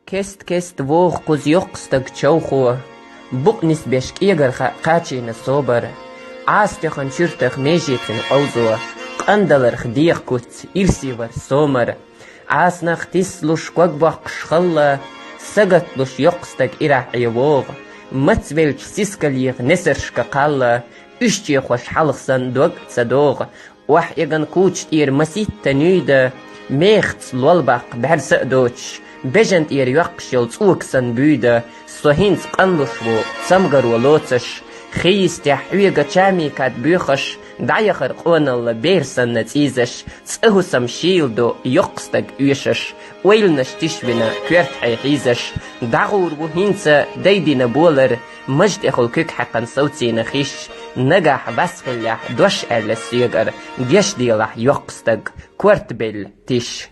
Kest woog quz yoqstag chawxu, buqnis besh eagar qachina sober, aastechan shirtach mejitin auzo, qandalar khdiach kut irsivar somer, aasnach tislush quagbach schalla, sagatlush yoqstag irach ewoog, matzwelch siskaliach nesershka qalla, Ushtie was halchsan dog tsadog, wach egan kucht ihr masita nuide, mechts lolbach bersa doch, bejent ihr jachschilz uxan büde, so hins qanlushwo, samgaru lotsash, خيست يحويقا چامي كات بيخش دايخر قونال بيرسن نتيزش تسأهو سمشيلدو يقصدق يوشش ويلنش تشبنا كويرت حيحيزش داغور وهينسا دايدين بولر مجد اخل كيك حقا صوتي نخيش نجاح بسخلح دوش أهل السيجر جيش ديلح يقصدق كورت بيل تيش